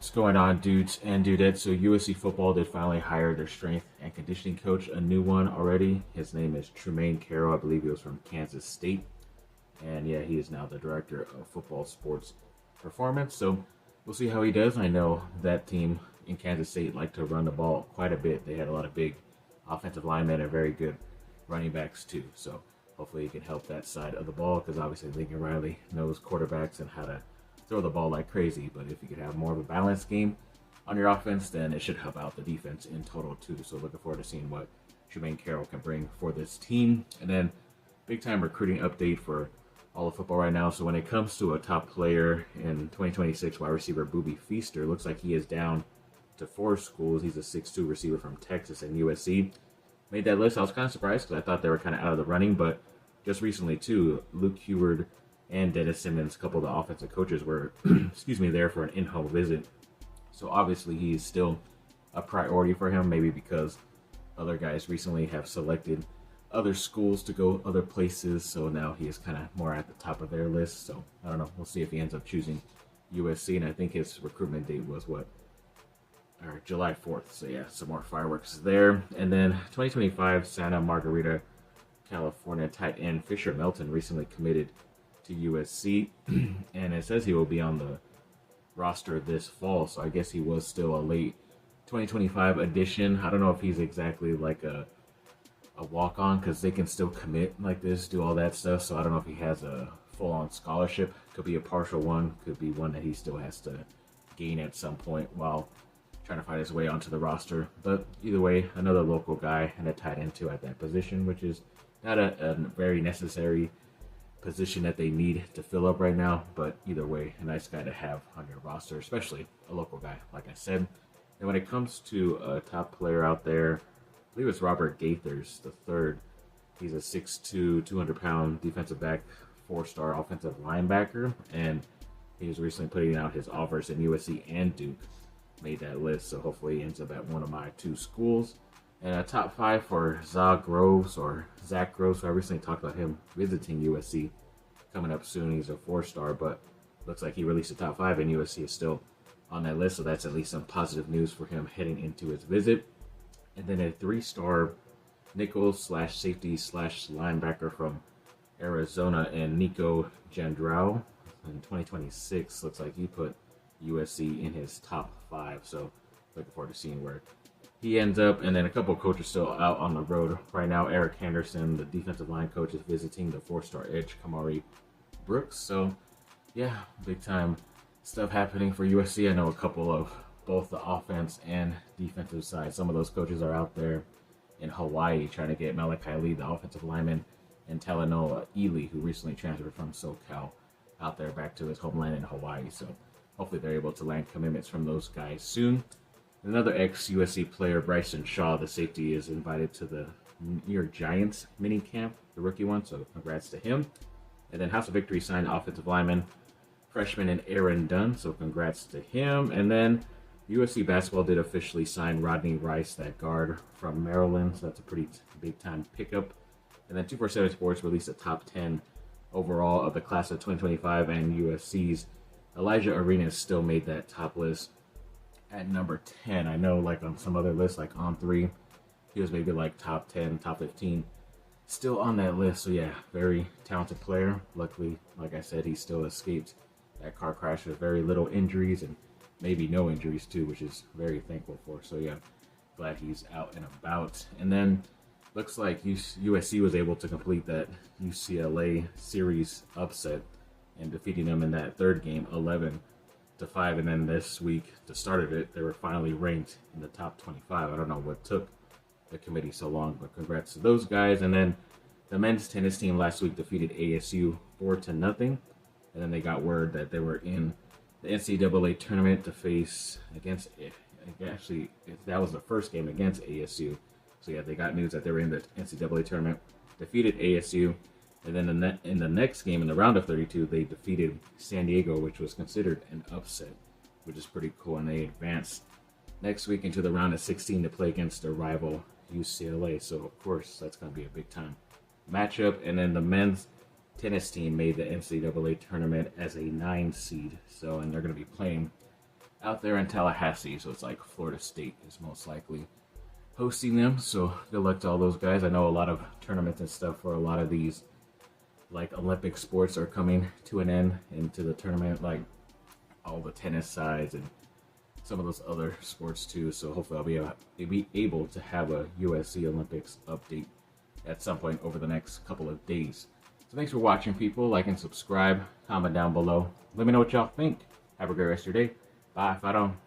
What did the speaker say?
What's going on, dudes and dudettes? So USC football did finally hire their strength and conditioning coach, a new one already. His name is Trumain Carroll. I believe he was from Kansas State. And yeah, he is now the director of football sports performance. So we'll see how he does. I know that team in Kansas State liked to run the ball quite a bit. They had a lot of big offensive linemen and very good running backs too. So hopefully he can help that side of the ball because obviously Lincoln Riley knows quarterbacks and how to throw the ball like crazy. But if you could have more of a balanced game on your offense, then it should help out the defense in total too. So looking forward to seeing what Trumain Carroll can bring for this team. And then big time recruiting update for all of football right now. So when it comes to a top player in 2026, wide receiver Booby Feaster, looks like he is down to 4 schools. He's a 6'2 receiver from Texas and USC. Made that list. I was kind of surprised because I thought they were kind of out of the running, but just recently too, Luke Heward and Dennis Simmons, a couple of the offensive coaches were, there for an in-home visit. So obviously he's still a priority for him, maybe because other guys recently have selected other schools to go other places. So now he is kind of more at the top of their list. So I don't know. We'll see if he ends up choosing USC. And I think his recruitment date was July 4th. So yeah, some more fireworks there. And then 2025 Santa Margarita, California tight end Fisher Melton recently committed to USC, and it says he will be on the roster this fall. So I guess he was still a late 2025 addition. I don't know if he's exactly like a walk-on because they can still commit like this, do all that stuff. So I don't know if he has a full-on scholarship. Could be a partial one. Could be one that he still has to gain at some point while trying to find his way onto the roster. But either way, another local guy and a tight end too at that position, which is not a very necessary position that they need to fill up right now, but either way, a nice guy to have on your roster, especially a local guy, like I said. And when it comes to a top player out there, I believe it's Robert Gaithers the third. He's a 6'2", 200-pound defensive back, 4-star offensive linebacker, and he was recently putting out his offers in USC and Duke. Made that list, so hopefully he ends up at one of my 2 schools. And a top 5 for Zach Groves, who I recently talked about him visiting USC coming up soon. He's a 4-star, but looks like he released a top 5 and USC is still on that list. So that's at least some positive news for him heading into his visit. And then a 3-star nickel slash safety slash linebacker from Arizona and Nico Jandrau in 2026. Looks like he put USC in his top 5. So looking forward to seeing where he ends up. And then a couple of coaches still out on the road right now. Eric Henderson, the defensive line coach, is visiting the 4-star edge Kamari Brooks. So yeah, big time stuff happening for USC. I know a couple of both the offense and defensive side. Some of those coaches are out there in Hawaii trying to get Malachi Lee, the offensive lineman, and Talanoa Ely, who recently transferred from SoCal, out there back to his homeland in Hawaii. So hopefully they're able to land commitments from those guys soon. Another ex-USC player, Bryson Shaw, the safety, is invited to the New York Giants mini camp, the rookie one, so congrats to him. And then House of Victory signed offensive lineman, freshman and Aaron Dunn, so congrats to him. And then USC basketball did officially sign Rodney Rice, that guard from Maryland, so that's a pretty big-time pickup. And then 247 Sports released a top 10 overall of the class of 2025, and USC's Elijah Arenas still made that top list at number 10. I know like on some other lists, like on 3, he was maybe like top 10, top 15, still on that list. So yeah, very talented player. Luckily, like I said, he still escaped that car crash with very little injuries and maybe no injuries too, which is very thankful for. So yeah, glad he's out and about. And then looks like USC was able to complete that UCLA series upset and defeating them in that 3rd game 11-5. And then this week, the start of it, they were finally ranked in the top 25. I don't know what took the committee so long, but congrats to those guys. And then the men's tennis team last week defeated ASU 4-0. And then they got word that they were in the NCAA tournament to face against, actually, that was the first game against ASU. So yeah, they got news that they were in the NCAA tournament, defeated ASU. And then in the next game, in the round of 32, they defeated San Diego, which was considered an upset, which is pretty cool. And they advanced next week into the round of 16 to play against their rival UCLA. So, of course, that's going to be a big-time matchup. And then the men's tennis team made the NCAA tournament as a 9 seed. So, and they're going to be playing out there in Tallahassee. So it's like Florida State is most likely hosting them. So good luck to all those guys. I know a lot of tournaments and stuff for a lot of these like Olympic sports are coming to an end into the tournament, like all the tennis sides and some of those other sports too. So hopefully I'll be able to have a USC Olympics update at some point over the next couple of days. So thanks for watching, people. Like and subscribe, comment down below. Let me know what y'all think. Have a great rest of your day. Bye. Fight on.